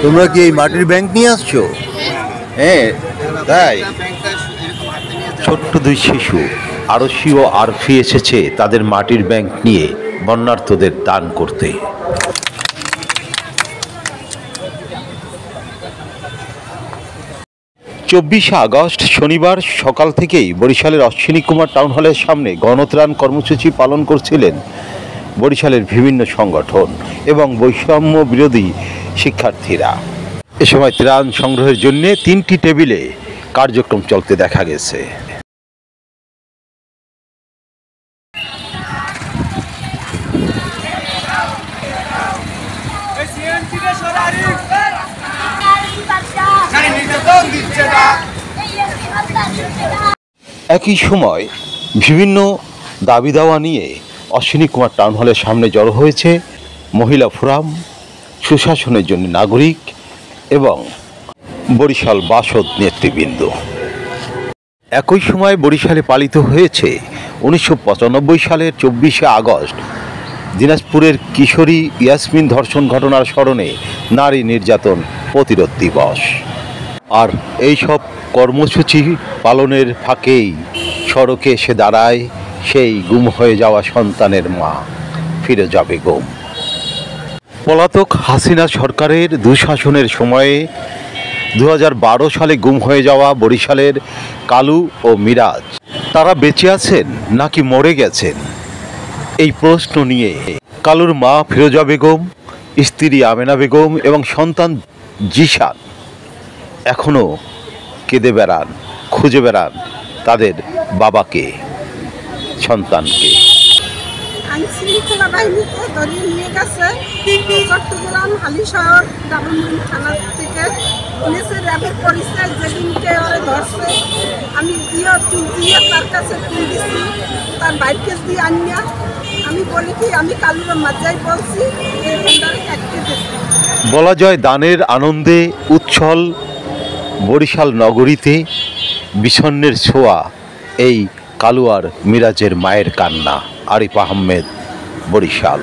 তোমরা কি এই মাটির ব্যাংক নিয়ে আসছো? হ্যাঁ তাই। ছোট্ট দুই শিশু আরশি ও আরফি এসেছে তাদের মাটির ব্যাংক নিয়ে বন্যার্তদের দান করতে। 24শে আগস্ট শনিবার সকাল থেকেই বরিশালের অশ্বিনী কুমার টাউন হলের সামনে গণত্রাণ কর্মসূচি পালন করছিলেন বরিশালের বিভিন্ন সংগঠন এবং বৈষম্য বিরোধী শিক্ষার্থীরা। এ সময় ত্রাণ সংগ্রহের জন্য 3টি টেবিলে কার্যক্রম চলতে দেখা গেছে। একই সময় বিভিন্ন দাবি দাওয়া নিয়ে অশ্বিনী কুমার টাউন হলের সামনে জড়ো হয়েছে মহিলা ফোরাম, সুশাসনের জন্য নাগরিক এবং বরিশাল বাসদ নেতৃবৃন্দ। একই সময় বরিশালে পালিত হয়েছে 1995 সালের 24শে আগস্ট দিনাজপুরের কিশোরী ইয়াসমিন ধর্ষণ ঘটনার স্মরণে নারী নির্যাতন প্রতিরোধ দিবস। আর এই সব কর্মসূচি পালনের ফাঁকেই সড়কে এসে দাঁড়ায় সেই গুম হয়ে যাওয়া সন্তানের মা ফিরোজা বেগম। পলাতক হাসিনা সরকারের দুঃশাসনের সময়ে 2012 সালে গুম হয়ে যাওয়া বরিশালের কালু ও মিরাজ তারা বেঁচে আছেন নাকি মরে গেছেন, এই প্রশ্ন নিয়ে কালুর মা ফিরোজা বেগম, স্ত্রী আমেনা বেগম এবং সন্তান জিশান এখনও কেঁদে বেড়ান, খুঁজে বেড়ান তাদের বাবাকে, সন্তানকে। আইনশৃঙ্খলা বাহিনীতে ধরিয়ে নিয়ে গেছে চট্টগ্রাম হালিশহর ডাবলমুড়ি থানা থেকে। পুলিশের র্যাবের পরিচয় যেদিনকে ওরা ধরছে আমি দিয়ে তার কাছে ফোন দিচ্ছি, তার বাইককে দিয়ে আনিয়া আমি বলি কি আমি কালুর মাজাই বলছি একটা বলা যায় দানের আনন্দে উচ্ছল বরিশাল নগরীতে বিষণ্ণের ছোঁয়া এই কালু আর মিরাজের মায়ের কান্না। আরিফ আহমেদ, বরিশাল।